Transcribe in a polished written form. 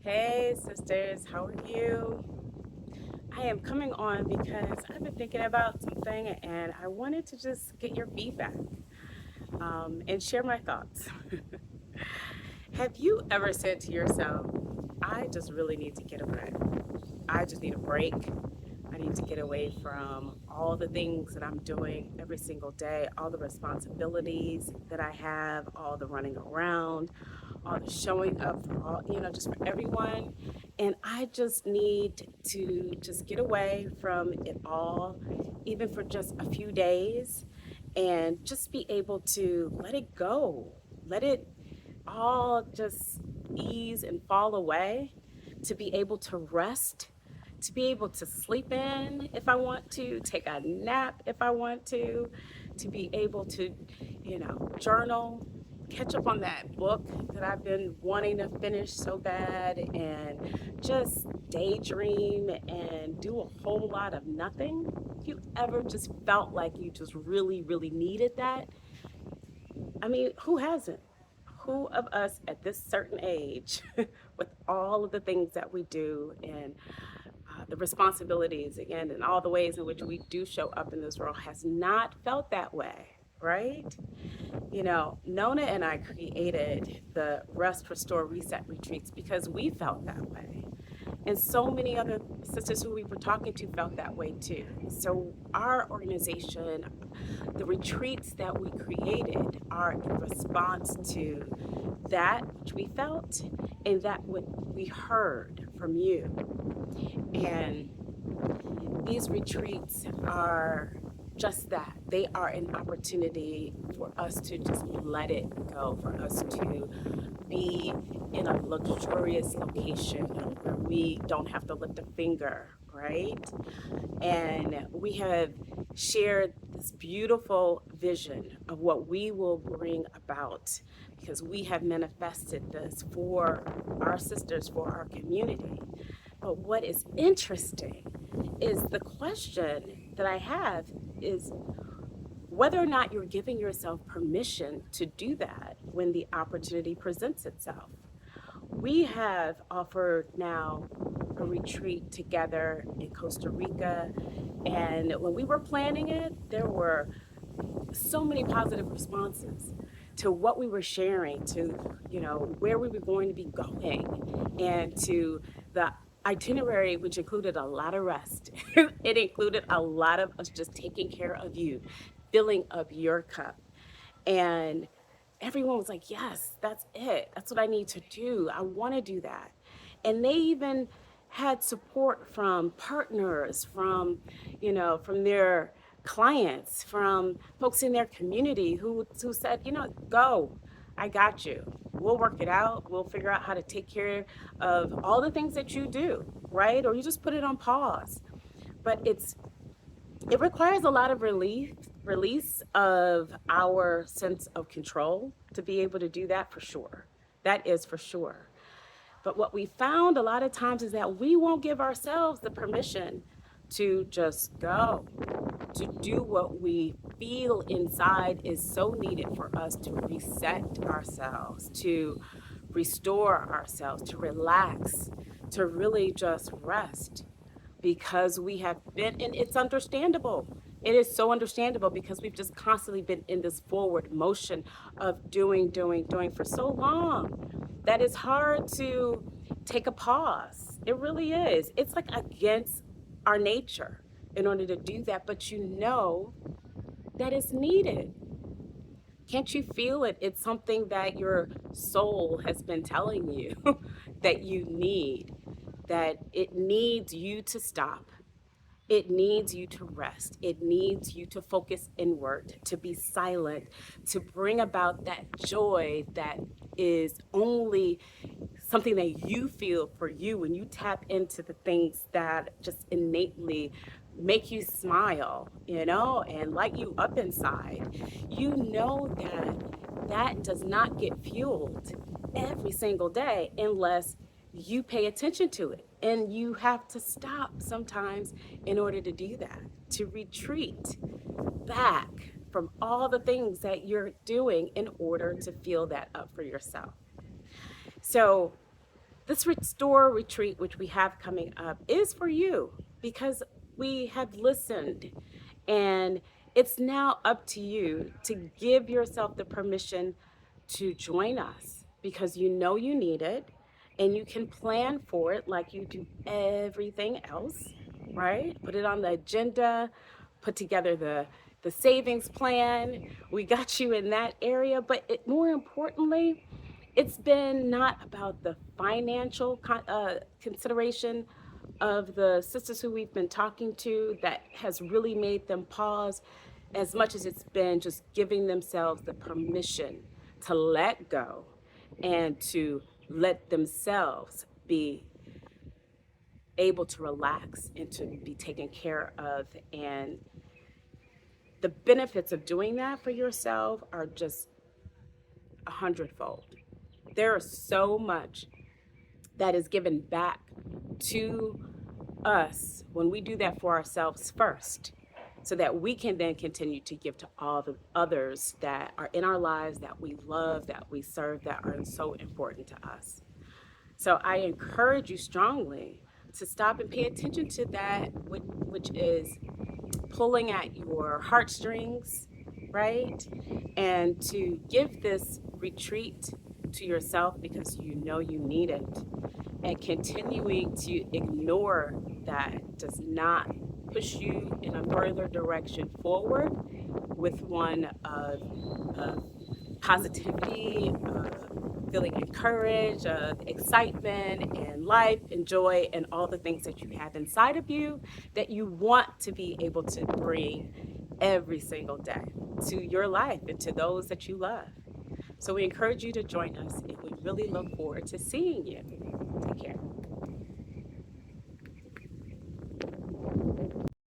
Hey, sisters, how are you? I am coming on because I've been thinking about something and I wanted to just get your feedback and share my thoughts. Have you ever said to yourself, I just really need to get away? I just need a break. I need to get away from all the things that I'm doing every single day, all the responsibilities that I have, all the running around, all the showing up for all, just for everyone. And I just need to just get away from it all, even for just a few days, and just be able to let it go. Let it all just ease and fall away, to be able to rest, to be able to sleep in if I want to, take a nap if I want to be able to, journal, catch up on that book that I've been wanting to finish so bad, and just daydream and do a whole lot of nothing. If you ever just felt like you just really, really needed that, I mean, who hasn't? Who of us at this certain age, with all of the things that we do and the responsibilities, again, and all the ways in which we do show up in this world, has not felt that way, right? Nona and I created the Rest, Restore, Reset retreats because we felt that way. And so many other sisters who we were talking to felt that way too. So, our organization, the retreats that we created, are in response to that which we felt and that what we heard from you. And these retreats are just that. They are an opportunity for us to just let it go, for us to be in a luxurious location where we don't have to lift a finger, right? And we have shared this beautiful vision of what we will bring about, because we have manifested this for our sisters, for our community. But what is interesting is the question that I have is whether or not you're giving yourself permission to do that when the opportunity presents itself. We have offered now a retreat together in Costa Rica, and when we were planning it, there were so many positive responses to what we were sharing, to where we were going to be going, and to the itinerary, which included a lot of rest. It included a lot of us just taking care of you, filling up your cup. And everyone was like, yes, that's it. That's what I need to do. I want to do that. And they even had support from partners, from their clients, from folks in their community who said, go, I got you. We'll work it out. We'll figure out how to take care of all the things that you do, right? Or you just put it on pause. But it requires a lot of release of our sense of control to be able to do that, for sure. That is for sure. But what we found a lot of times is that we won't give ourselves the permission to just go, to do what we feel inside is so needed for us to reset ourselves, to restore ourselves, to relax, to really just rest, because we have been, and it's understandable. It is so understandable because we've just constantly been in this forward motion of doing for so long that it's hard to take a pause. It really is. It's like against our nature in order to do that, but that it's needed. Can't you feel it? It's something that your soul has been telling you that you need, that it needs you to stop. It needs you to rest. It needs you to focus inward, to be silent, to bring about that joy that is only something that you feel for you when you tap into the things that just innately make you smile, and light you up inside. You know that does not get fueled every single day unless you pay attention to it. And you have to stop sometimes in order to do that, to retreat back from all the things that you're doing in order to feel that up for yourself. So This restore retreat, which we have coming up, is for you because we have listened, and it's now up to you to give yourself the permission to join us because you know you need it and you can plan for it like you do everything else, right? Put it on the agenda, put together the savings plan. We got you in that area, but more importantly, it's been not about the financial consideration of the sisters who we've been talking to that has really made them pause as much as it's been just giving themselves the permission to let go and to let themselves be able to relax and to be taken care of. And the benefits of doing that for yourself are just 100-fold. There is so much that is given back to us when we do that for ourselves first, so that we can then continue to give to all the others that are in our lives, that we love, that we serve, that are so important to us. So I encourage you strongly to stop and pay attention to that, which is pulling at your heartstrings, right? And to give this retreat to yourself because you know you need it. And continuing to ignore that does not push you in a further direction forward with one of positivity, feeling encouraged, excitement and life and joy and all the things that you have inside of you that you want to be able to bring every single day to your life and to those that you love. So we encourage you to join us, and we really look forward to seeing you.